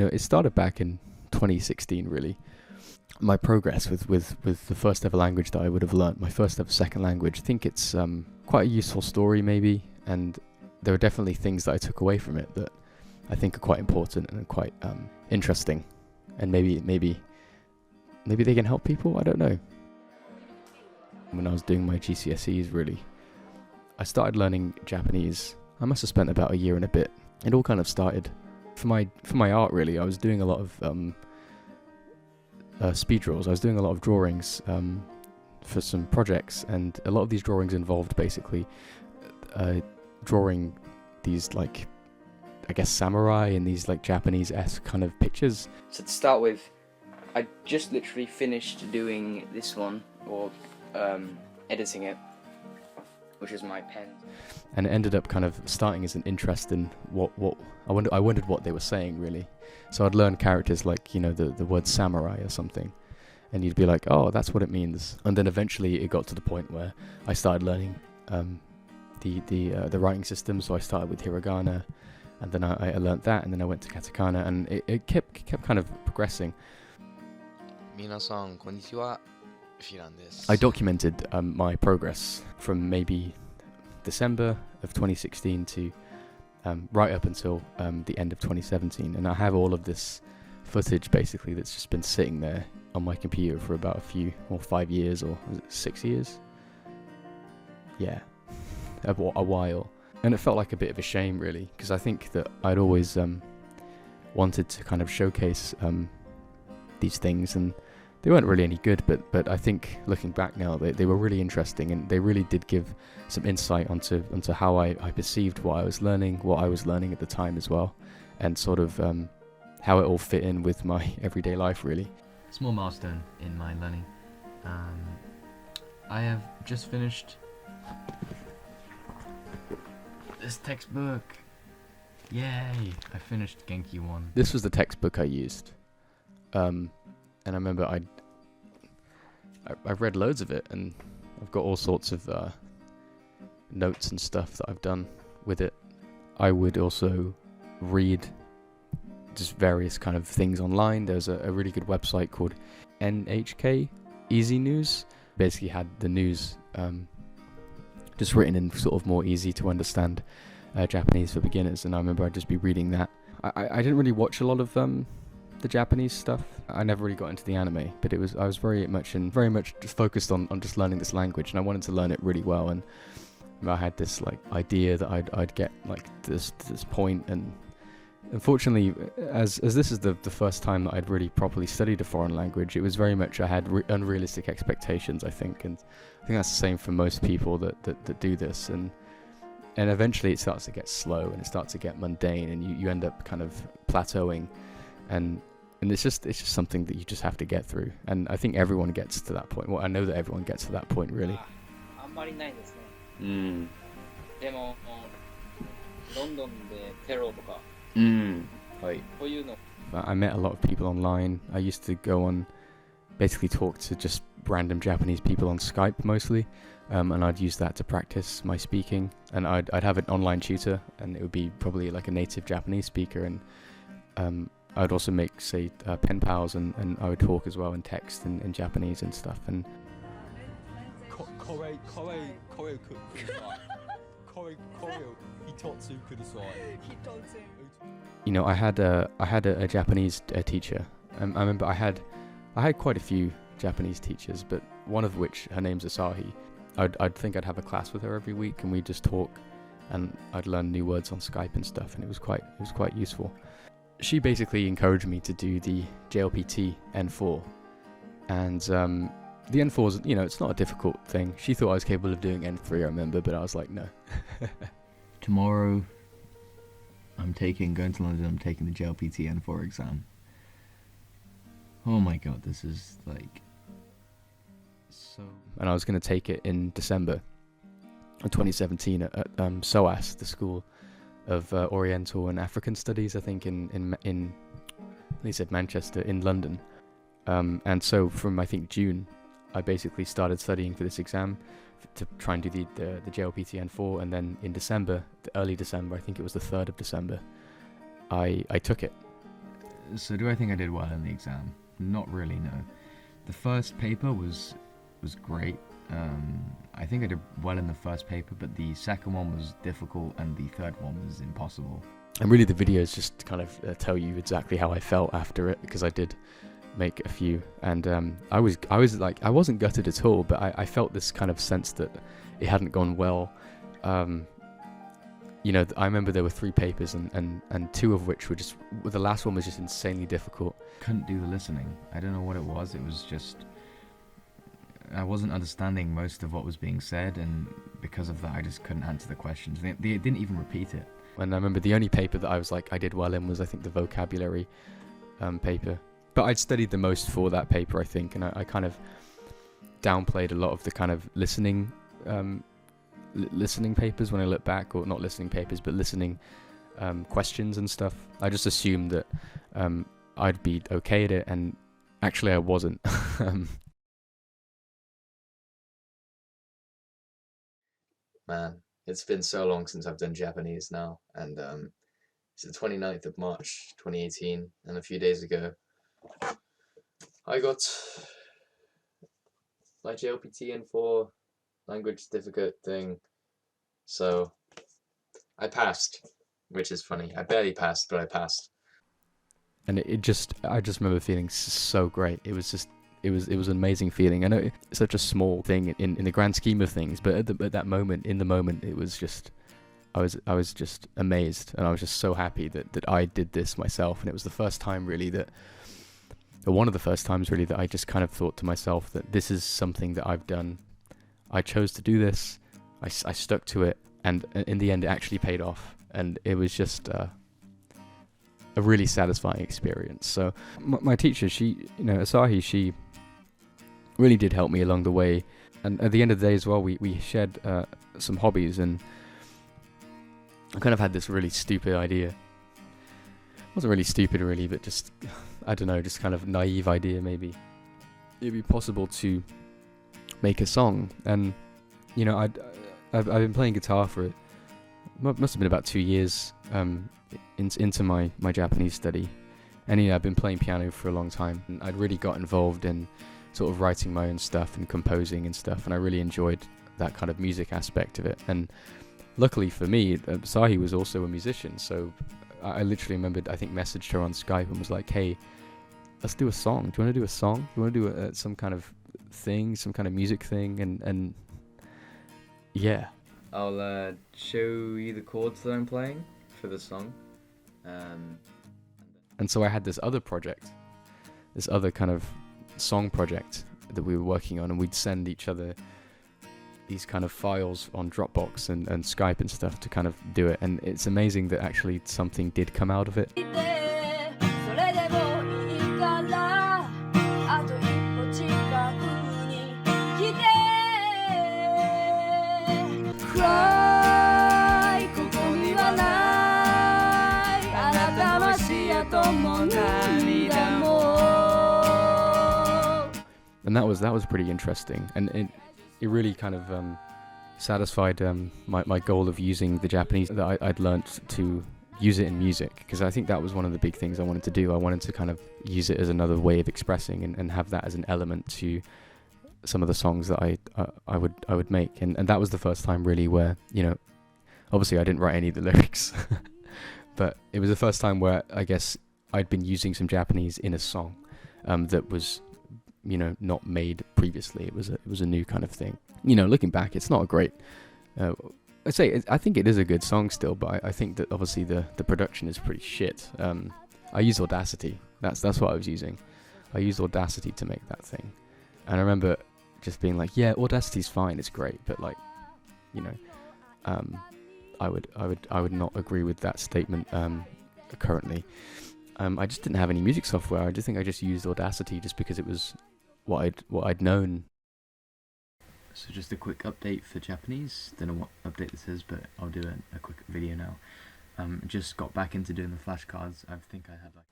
it started back in 2016, really. My progress with the first ever language that I would have learnt, my first ever second language. I think it's quite a useful story, maybe, and there are definitely things that I took away from it that I think are quite important and are quite interesting, and maybe they can help people. I don't know. When I was doing my GCSEs, really, I started learning Japanese. I must have spent about a year and a bit. It all kind of started for my art, really. I was doing a lot of speed draws. I was doing a lot of drawings for some projects, and a lot of these drawings involved basically drawing these, like, I guess, samurai and these, like, Japanese-esque kind of pictures. So to start with, I just literally finished doing this one, or editing it, which is my pen. And it ended up kind of starting as an interest in what I wondered what they were saying, really. So I'd learn characters like, the word samurai or something, and you'd be like, oh, that's what it means. And then eventually it got to the point where I started learning the writing system. So I started with hiragana, and then I learned that, and then I went to katakana, and it kept kind of progressing. Minasan konnichiwa. I documented my progress from maybe December of 2016 to right up until the end of 2017, and I have all of this footage basically that's just been sitting there on my computer for about 5 years, or was it 6 years? Yeah, a while. And it felt like a bit of a shame, really, because I think that I'd always wanted to kind of showcase these things, and they weren't really any good, but I think looking back now, they were really interesting, and they really did give some insight onto how I perceived what I was learning at the time as well, and sort of how it all fit in with my everyday life, really. Small milestone in my learning. I have just finished this textbook. Yay! I finished Genki I. This was the textbook I used. And I remember I've read loads of it, and I've got all sorts of notes and stuff that I've done with it. I would also read just various kind of things online. There's a really good website called NHK Easy News. Basically had the news just written in sort of more easy to understand Japanese for beginners, and I remember I'd just be reading that. I didn't really watch a lot of the Japanese stuff. I never really got into the anime, but I was very much just focused on just learning this language, and I wanted to learn it really well. And I had this like idea that I'd get like this point, and unfortunately, as this is the first time that I'd really properly studied a foreign language, it was very much I had unrealistic expectations, I think, and I think that's the same for most people that do this, and eventually it starts to get slow and it starts to get mundane, and you end up kind of plateauing, and it's just something that you just have to get through, and I think everyone gets to that point. Well, I know that everyone gets to that point, really. あんまりないですね。でも、ロンドンでテロとか、こういうの。I met a lot of people online. I used to go on, basically talk to just random Japanese people on Skype mostly, and I'd use that to practice my speaking, and I'd have an online tutor, and it would be probably like a native Japanese speaker, and I'd also make, say, pen pals, and I would talk as well and text in Japanese and stuff. And I had a Japanese teacher. I remember I had quite a few Japanese teachers, but one of which, her name's Asahi. I'd think I'd have a class with her every week, and we'd just talk, and I'd learn new words on Skype and stuff, and it was quite useful. She basically encouraged me to do the JLPT N4, and the N4 is, it's not a difficult thing. She thought I was capable of doing N3, I remember, but I was like, no. Tomorrow, going to London, I'm taking the JLPT N4 exam. Oh my god, this is like so... And I was going to take it in December of 2017 at SOAS, the School of Oriental and African Studies, I think, in they said Manchester, in London. And so from, I think, June, I basically started studying for this exam to try and do the JLPT N4, and then in December, early December, I think it was the 3rd of December, I took it. So do I think I did well in the exam? Not really, no. The first paper was great. I think I did well in the first paper, but the second one was difficult and the third one was impossible. And really the videos just kind of tell you exactly how I felt after it, because I did make a few, and I was like, I wasn't gutted at all, but I felt this kind of sense that it hadn't gone well. You know, I remember there were 3 papers and 2 of which were just, the last one was just insanely difficult. Couldn't do the listening. I don't know what it was just I wasn't understanding most of what was being said, and because of that I just couldn't answer the questions. They didn't even repeat it. And I remember the only paper that I was like, I did well in was, I think, the vocabulary paper. But I'd studied the most for that paper, I think, and I kind of downplayed a lot of the kind of listening papers when I look back, or not listening papers, but listening questions and stuff. I just assumed that I'd be okay at it, and actually I wasn't. Man, it's been so long since I've done Japanese now, and it's the 29th of March 2018, and a few days ago I got my JLPT N4 language certificate thing, so I passed, which is funny. I barely passed, but I passed. And I just remember feeling so great. It was an amazing feeling. I know it's such a small thing in the grand scheme of things, but at that moment, it was just, I was just amazed, and I was just so happy that I did this myself. And it was the first time really one of the first times really that I just kind of thought to myself that this is something that I've done. I chose to do this. I stuck to it, and in the end it actually paid off, and it was just a really satisfying experience. So my teacher, Asahi, she really did help me along the way, and at the end of the day as well, we shared some hobbies, and I kind of had this really stupid idea. It wasn't really stupid really, but just, I don't know, just kind of naive idea maybe. It'd be possible to make a song, and you know, I've been playing guitar for, it must have been about 2 years into my Japanese study, and I've been playing piano for a long time, and I'd really got involved in sort of writing my own stuff and composing and stuff, and I really enjoyed that kind of music aspect of it. And luckily for me, Sahi was also a musician, so I literally remembered, I think, messaged her on Skype and was like, hey, let's do a song. Do you want to do a song? Do you want to do some kind of thing, some kind of music thing? And yeah. I'll show you the chords that I'm playing for the song. And so I had this other project, this other kind of song project that we were working on, and we'd send each other these kind of files on Dropbox and Skype and stuff to kind of do it. And it's amazing that actually something did come out of it. And that was pretty interesting, and it really kind of satisfied my goal of using the Japanese that I'd learnt to use it in music, because I think that was one of the big things I wanted to do. I wanted to kind of use it as another way of expressing, and have that as an element to some of the songs that I would make, and that was the first time really where, you know, obviously I didn't write any of the lyrics, but it was the first time where I guess I'd been using some Japanese in a song that was, you know, not made previously. It was a new kind of thing. You know, looking back, it's not a great. I think it is a good song still, but I think that obviously the production is pretty shit. I used Audacity. That's what I was using. I used Audacity to make that thing, and I remember just being like, yeah, Audacity's fine, it's great, but like, you know, I would not agree with that statement currently. I just didn't have any music software. I just think I just used Audacity just because it was what I'd known. So just a quick update for Japanese. Don't know what update this is, but I'll do a quick video now. Just got back into doing the flashcards. I think I had like.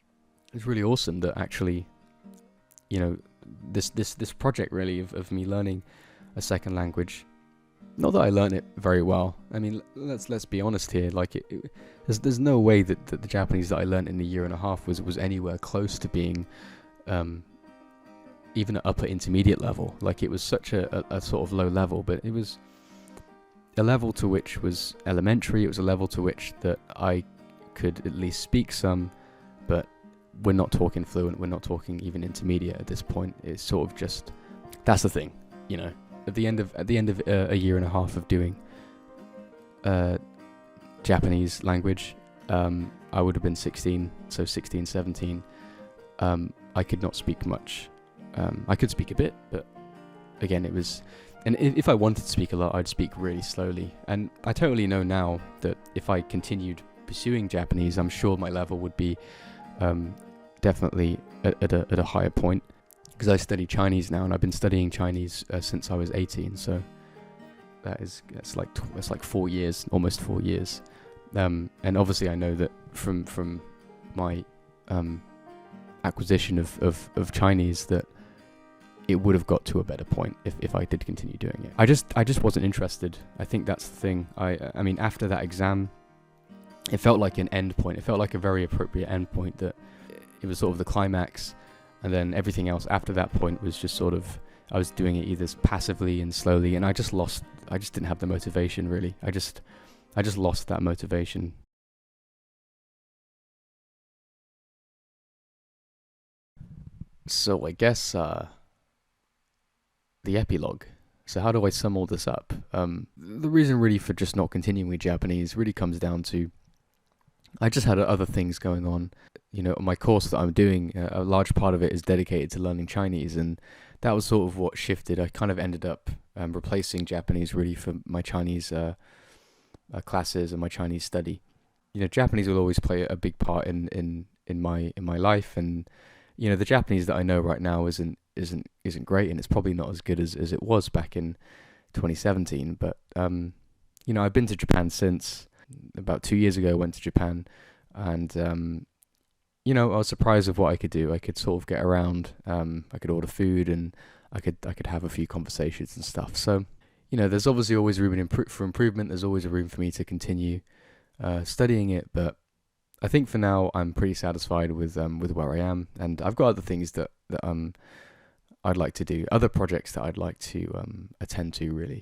It's really awesome that actually, you know, this project really of me learning a second language not that I learned it very well. I mean, let's be honest here. Like, there's no way that the Japanese that I learned in a year and a half was anywhere close to being even an upper intermediate level. Like, it was such a sort of low level, but it was a level to which was elementary. It was a level to which that I could at least speak some, but we're not talking fluent. We're not talking even intermediate at this point. It's sort of just, that's the thing, you know. At the end of a year and a half of doing Japanese language, I would have been 16, so 16, 17. I could not speak much. I could speak a bit, but again, it was... And if I wanted to speak a lot, I'd speak really slowly. And I totally know now that if I continued pursuing Japanese, I'm sure my level would be definitely at a higher point. Because I study Chinese now, and I've been studying Chinese since I was 18. So that's like 4 years, almost 4 years. And obviously, I know that from my acquisition of Chinese that it would have got to a better point if I did continue doing it. I just wasn't interested. I think that's the thing. I mean, after that exam, it felt like an end point. It felt like a very appropriate end point, that it was sort of the climax, and then everything else after that point was just sort of, I was doing it either passively and slowly, and I just didn't have the motivation, really. I just lost that motivation. So I guess the epilogue. So how do I sum all this up? The reason really for just not continuing with Japanese really comes down to, I just had other things going on. You know, my course that I'm doing, a large part of it is dedicated to learning Chinese, and that was sort of what shifted. I kind of ended up replacing Japanese really for my Chinese classes and my Chinese study. You know, Japanese will always play a big part in my life, and you know, the Japanese that I know right now isn't great, and it's probably not as good as it was back in 2017. But you know, I've been to Japan since. About 2 years ago, I went to Japan, and you know, I was surprised with what I could do. I could sort of get around. I could order food, and I could have a few conversations and stuff. So, you know, there's obviously always room for improvement. There's always a room for me to continue studying it, but I think for now I'm pretty satisfied with where I am, and I've got other things that I'd like to do, other projects that I'd like to attend to, really.